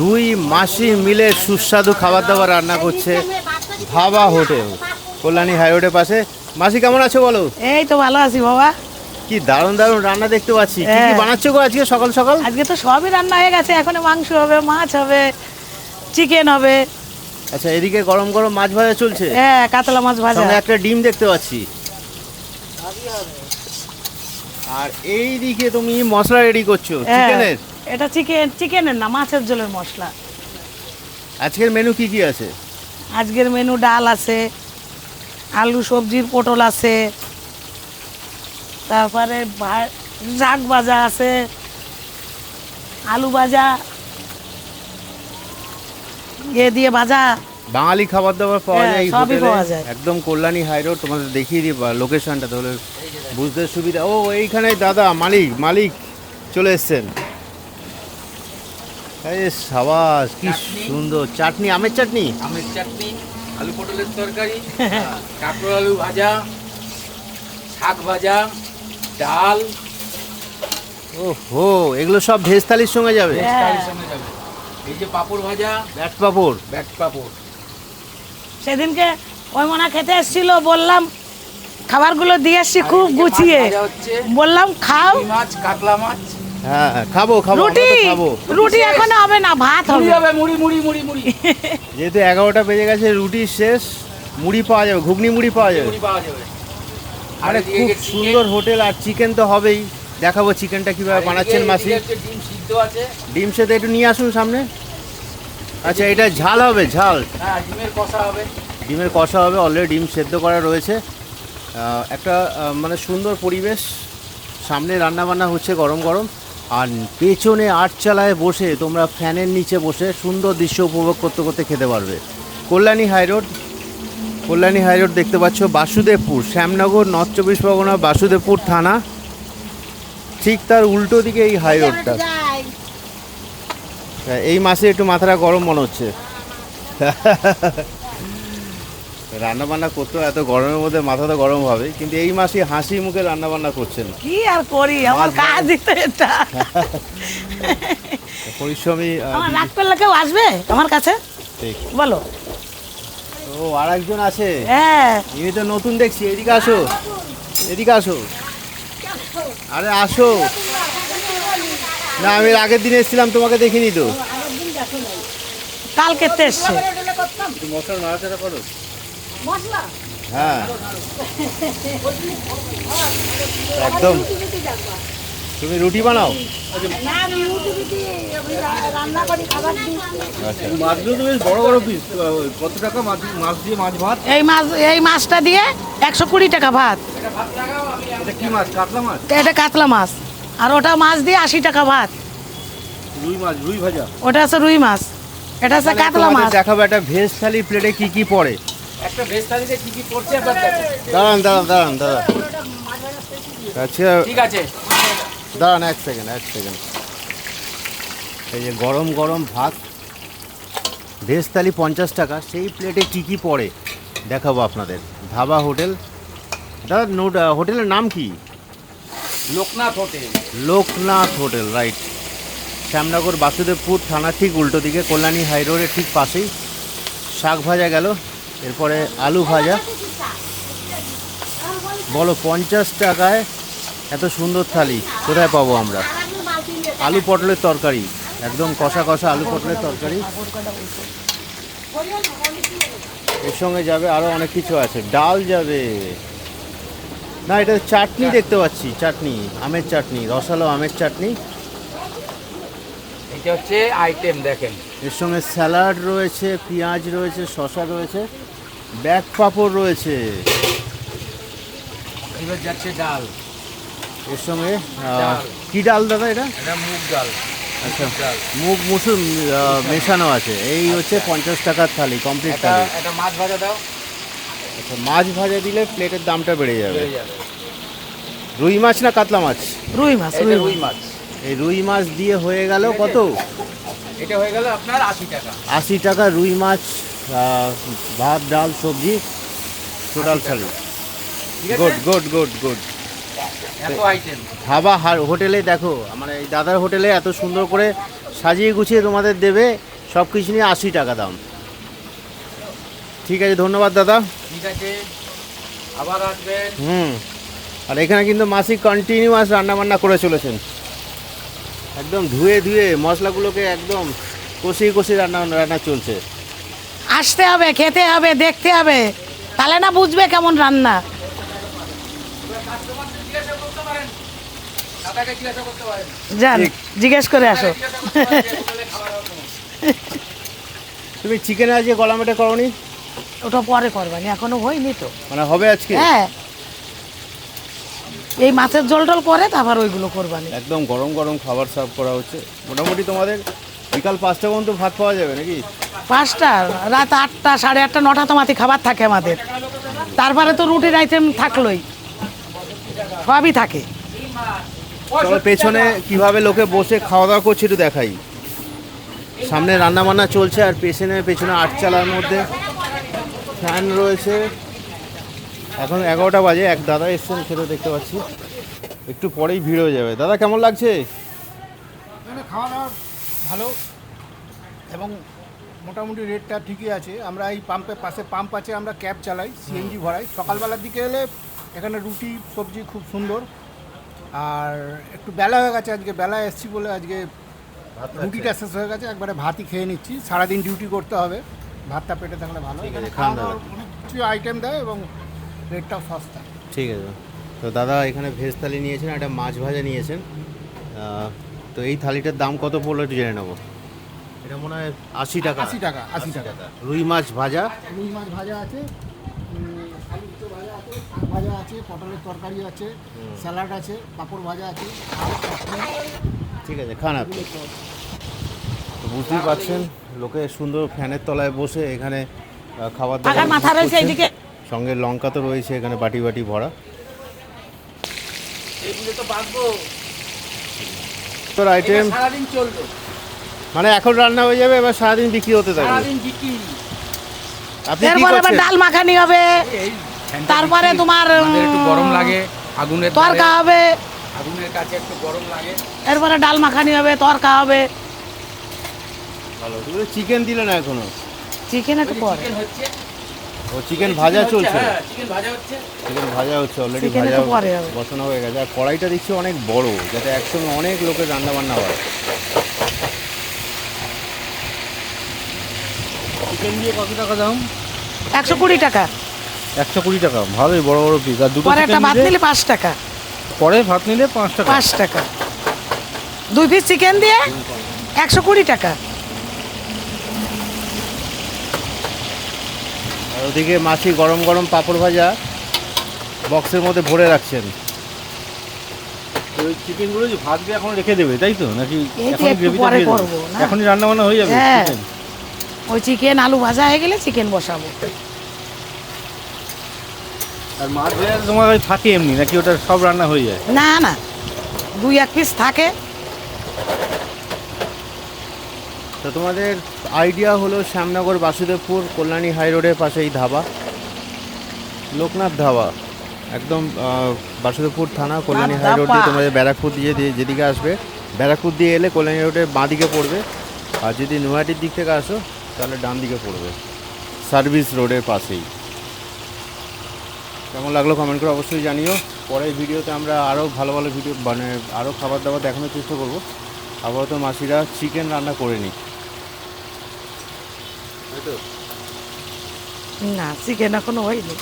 দুই মাসি মিলে সুস্বাদু খাবার দাবার রান্না করছে ধাবা হোটেল, কল্যাণী হাইরোডের পাশে। মাসি কেমন আছো বলো? এই তো ভালো আছি বাবা। কি দারুণ দারুণ রান্না দেখতে পাচ্ছি। কি কি বানাচ্ছো গো আজকে সকাল সকাল? আজকে তো সবই রান্না হয়ে গেছে, এখন মাংস হবে, মাছ হবে, চিকেন হবে। আচ্ছা, এদিকে গরম গরম মাছ ভাজা চলছে, হ্যাঁ কাতলা মাছ ভাজা। সঙ্গে একটা ডিম দেখতে পাচ্ছি। আর এই দিকে তুমি মশলা রেডি করছো চিকেনের। এটা চিকেনের না, মাছের ঝোলের মশলা। আজকের মেনু কি কি আছে? আজকের মেনু ডাল আছে, আলু সবজির পটল আছে, তারপরে শাক ভাজা আছে, আলু ভাজা দিয়ে ভাজা। বাঙালি খাবার দাবার পাওয়া যায় এই সবই হোটেলে, পাওয়া যায়। একদম কল্যাণী হাইরোড। তোমাদের দেখিয়ে দিই লোকেশনটা, তাহলে বুঝতে সুবিধা। ও এইখানে দাদা মালিক চলে এসছেন। এই সাবাস, কি সুন্দর চাটনি, আমের চাটনি, আলু পটলের তরকারি, কাঁকড় আলু ভাজা, শাক ভাজা, ডাল। ওহো, এগুলো সব ভেজ থালির সঙ্গে যাবে। তারই সঙ্গে যাবে। এই যে পাঁপড় ভাজা, ব্যাট পাপড়। ব্যাট পাঁপড়। সেদিনকে ওই মনা খেতে এসেছিল, বললাম খাবারগুলো দিয়ে এসছি খুব গুছিয়ে, ভাজা হচ্ছে বললাম খাও। রুই মাছ, কাতলা মাছ। হ্যাঁ খাবো আমরা তো রুটি খাবো। রুটি এখন হবে না, ভাত মুড়ি হবে। হবে, মুড়ি। যেহেতু 11টা বেজে গেছে, রুটি শেষ, মুড়ি পাওয়া যাবে, ঘুগনি মুড়ি পাওয়া যাবে। মুড়ি পাওয়া যাবে। আরে এদিকে খুব chicken, সুন্দর হোটেল। আর চিকেন তো হবেই, দেখাবো চিকেনটা কিভাবে বানাচ্ছেন মাসি। এদিকে হচ্ছে ডিম সিদ্ধ আছে। ডিম সেদ্ধ একটু নিয়ে আসুন সামনে। আচ্ছা, এটা ঝাল হবে, ঝাল। হ্যাঁ, ডিমের কষা হবে। ডিমের কষা হবে, অলরেডি ডিম সেদ্ধ করা রয়েছে। একটা মানে সুন্দর পরিবেশ, সামনে রান্না বান্না হচ্ছে গরম গরম। আর পেছনে আটচালায় বসে তোমরা ফ্যানের নিচে বসে সুন্দর দৃশ্য উপভোগ করতে করতে খেতে পারবে। কল্যাণী হাইরোড দেখতে পাচ্ছ, বাসুদেবপুর, শ্যামনগর, নর্থ 24 পরগনা, বাসুদেবপুর থানা। ঠিক তার উল্টো দিকে এই হাইরোডটা। এই মাসে একটু মাথাটা গরম মনে হচ্ছে। রান্না বান্না করতেও এত গরমের মধ্যে মাথা তো গরম হবে, কিন্তু এই মাসে হাসি মুখে রান্না বান্না করছেন। কি আর করি, আমার কাজ দিতে এটা। পরিশ্রমী আমার রাগ করলে কেউ আসবে আমার কাছে ঠিক। বলো? ও আর একজন আছে, হ্যাঁ ইনি তো নতুন দেখছি। এদিকে আসো, এদিকে আসো, আরে আসো না। আমি এর আগের দিন এসেছিলাম, তোমাকে দেখিনি তো। কালকে এসছে। মশলা নাড়াচাড়া করো। হ্যাঁ একদম। তুমি রুটি বানাও? মাছগুলো তো বেশ বড় বড় পিস। কত টাকা মাছ দিয়ে মাছ ভাত? এই মাছটা দিয়ে 120 টাকা ভাত। এটা কি মাছ? কাতলা মাছ? এটা কাতলা মাছ। আর ওটা মাছ দিয়ে 80 টাকা ভাত। রুই ভাজা। ওটা আছে রুই মাছ, এটা আছে কাতলা মাছ। দেখাবো একটা ভেজ থালি প্লেটে কি কি পড়ে। একটা ভেজ থালিতে কি কি পড়ছে একবার দেখো। দাঁড়ান। আচ্ছা ঠিক আছে, দাঁড়ান, এক সেকেন্ড। এই যে গরম গরম ভাত, ভেজ থালি 50 টাকা। সেই প্লেটে কি কি পড়ে দেখাবো আপনাদের। ধাবা হোটেল। দাদা হোটেলের নাম কি? Loknath hotel, right. শ্যামনগর, বাসুদেবপুর থানা ঠিক উল্টো দিকে, কল্যাণী হাইরোডের ঠিক পাশেই। শাক ভাজা গেল, এরপরে আলু ভাজা। বলো 50 টাকায় এত সুন্দর থালি কোথায় পাবো আমরা? আলু পটলের তরকারি, একদম কষা আলু পটলের তরকারি। এর সঙ্গে যাবে আরও অনেক কিছু আছে, ডাল যাবে। না, এটা চাটনি দেখতে পাচ্ছি, চাটনি, আমের চাটনি, রসালো আমের চাটনি। এটা হচ্ছে আইটেম দেখেন। এর সঙ্গে স্যালাড রয়েছে, পেঁয়াজ রয়েছে, শসা রয়েছে, ব্যাট পাঁপড় রয়েছে। এবার যাচ্ছে ডাল। এর সঙ্গে ডাল। কি ডাল দাদা এটা? এটা মুগ ডাল। আচ্ছা, মুগ মুসুর মেশানো আছে। এই হচ্ছে 50 টাকার থালি, কমপ্লিট থালি। এটা মাছ ভাজা দাও। আচ্ছা, মাছ ভাজা দিলে প্লেটের দামটা বেড়ে যাবে। হয়ে যাবে। রুই মাছ না কাতলা মাছ? রুই মাছ। এটা রুই মাছ। এই রুই মাছ দিয়ে হয়ে গেল কত? এটা হয়ে গেল আপনার 80 টাকা। 80 টাকা রুই মাছ, ভাত, ডাল, সবজি, টোটাল থালি। ঠিক আছে? গুড। এত আইটেম। ধাবা হোটেলে দেখো, মানে এই দাদার হোটেলে এত সুন্দর করে সাজিয়ে গুছিয়ে তোমাদের দেবে, সব কিছু নিয়ে 80 টাকা দাম। ঠিক আছে, ধন্যবাদ দাদা। ঠিক আছে, আবার আসবেন। আর এখানে কিন্তু মাসি কন্টিনিউয়াস রান্নাবান্না করে চলেছেন, একদম ধুয়ে ধুয়ে মশলাগুলোকে একদম কষিয়ে কষিয়ে রান্না চলছে। আসতে হবে, খেতে হবে, দেখতে হবে, তাহলে না বুঝবে কেমন রান্না। দাদাকে জিজ্ঞাসা করতে পারেন। যান ঠিক। জিজ্ঞেস করে আসো। তুমি চিকেনে আজকে গলা মেটে করনি? ওটা পরে করবানি, এখনো হয়নি তো। মানে হবে আজকে? হ্যাঁ, এই মাছের ঝোল টোল করে তারপর ওইগুলো করবানি। একদম গরম গরম খাবার সার্ভ করা হচ্ছে। মোটামুটি তোমাদের বিকাল 5টা পর্যন্ত ভাত পাওয়া যাবে নাকি? 5টা, রাত 8টা, 8:30, 9টা তো মাতি খাবার থাকে আমাদের। তারপরে তো রুটির আইটেম থাকলোই, সবই থাকে। চলো পেছনে কিভাবে লোকে বসে খাওয়া দাওয়া করছে একটু দেখাই। সামনে রান্না বান্না চলছে আর পেছনে আটচালার মধ্যে ফ্যান রয়েছে। এখন 11টা বাজে, এক দাদা এসছেন সেটা দেখতে পাচ্ছি, একটু পরেই ভিড় হয়ে যাবে। দাদা কেমন লাগছে? এখানে খাওয়া দাওয়া ভালো এবং মোটামুটি রেটটা ঠিকই আছে। আমরা এই পাম্পের পাশে পাম্প আছে, আমরা ক্যাব চালাই, সিএনজি ভরাই। সকালবেলার দিকে এলে এখানে রুটি সবজি খুব সুন্দর। আর একটু বেলা হয়ে গেছে, আজকে বেলা এসছি বলে আজকে রুটিটা শেষ হয়ে গেছে, একবারে ভাতই খেয়ে নিচ্ছি। সারাদিন ডিউটি করতে হবে, ভাতটা পেটে থাকলে ভালো। ঠিক আছে, এখানে খান খাওয়া দাদা। দাওয়ার অনেক কিছু আইটেম দেয় এবং রেটটাও সস্তা। ঠিক আছে। তো দাদা এখানে ভেজ থালি নিয়েছেন, একটা মাছ ভাজা নিয়েছেন। তো এই থালিটার দাম কত পড়লো একটু জেনে নেবো। এটা মনে হয় 80 টাকা। 80 টাকা, 80 টাকা। রুই মাছ ভাজা, রুই মাছ ভাজা আছে, আলু উচ্চ ভাজা আছে, শাক ভাজা আছে, পটলের তরকারি আছে, স্যালাড আছে, পাঁপড় ভাজা আছে, আর চাটনি। ঠিক আছে, খান আপনি। তো বুঝতেই পারছেন লোকে সুন্দর ফ্যানের তলায় বসে এখানে খাবার দাবার আগার মাথা রয়েছে করছেন। এইদিকে। সঙ্গে লঙ্কা তো রয়েছে এখানে বাটি বাটি ভরা। এইগুলো তো বাঁধবো, তোর আইটেম সারাদিন চলবে, মানে এখন রান্না হয়ে যাবে, এবার সারাদিন বিক্রি হতে থাকবে। সারাদিন বিক্রি। আপনি কি এরপরে আবার করছেন? ডাল মাখানি হবে, এই ফ্যানটা তারপরে বিক্রি। তোমার আমাদের একটু গরম লাগে, আগুনের ধারে, তরকা হবে, আগুনের কাছে একটু গরম লাগে। এরপরে ডাল মাখানি হবে, তরকা হবে। ভালো, তুমি চিকেন দিলে না এখনো? চিকেন একটু পরে। চিকেন হচ্ছে, ও চিকেন ভাজা চলছে? হ্যাঁ, চিকেন ভাজা হচ্ছে। চিকেন ভাজা হচ্ছে, অলরেডি Chicken ভাজা একটু পরে হবে। বসানো হয়ে গেছে। আর কড়াইটা দেখছি অনেক বড়, যাতে একসঙ্গে অনেক লোকের রান্না বান্না হয়। চিকেন দিয়ে কত টাকা দাম? 120 টাকা। 120 টাকা, ভালোই বড় বড় পিস। আর দুটো পরে একটা চিকেন ভাত নিলে, নিলে 5 টাকা। পরে ভাত নিলে 5 টাকা। 5 টাকা 2 পিস চিকেন দিয়ে 120 টাকা। আর ওদিকে মাছি গরম গরম পাঁপড় ভাজা বক্সের মধ্যে ভরে রাখছেন। ওই চিকেনগুলো যে ভাত দিয়ে এখন রেখে দেবে, তাই তো? নাকি এই তো এখন একটু গ্রেভিটা পরে দিয়ে দেবে? করবো, না? এখনই রান্না বান্না হয়ে যাবে হ্যাঁ। chicken? ওই চিকেন আলু ভাজা হয়ে গেলে চিকেন বসাবো। আর মাছ ভাজা তোমার ওই থাকে এমনি, নাকি ওটা সব রান্না হয়ে যায়? না না, 2-1 পিস থাকে। তো তোমাদের আইডিয়া হলো শ্যামনগর বাসুদেবপুর কল্যাণী হাই রোডের পাশে এই ধাবা, লোকনাথ ধাবা, একদম বাসুদেবপুর থানা কল্যাণী হাই রোড দিয়ে তোমাদের ব্যারাকপুর দিয়ে যেদিকে আসবে, ব্যারাকপুর দিয়ে এলে কল্যাণী রোডের বাঁ দিকে পড়বে। আর যদি নৈহাটির দিক থেকে আসো তাহলে ডান দিকে পড়বে, সার্ভিস রোডের পাশেই। কেমন লাগলো কমেন্ট করে অবশ্যই জানিও। পরের ভিডিওতে আমরা আরও ভালো ভালো ভিডিও মানে আরও খাবার দাবার দেখানোর চেষ্টা করবো। আপাতত মাসিরা চিকেন রান্না করে নিই, তাই তো? না, চিকেন এখনো হয়নি।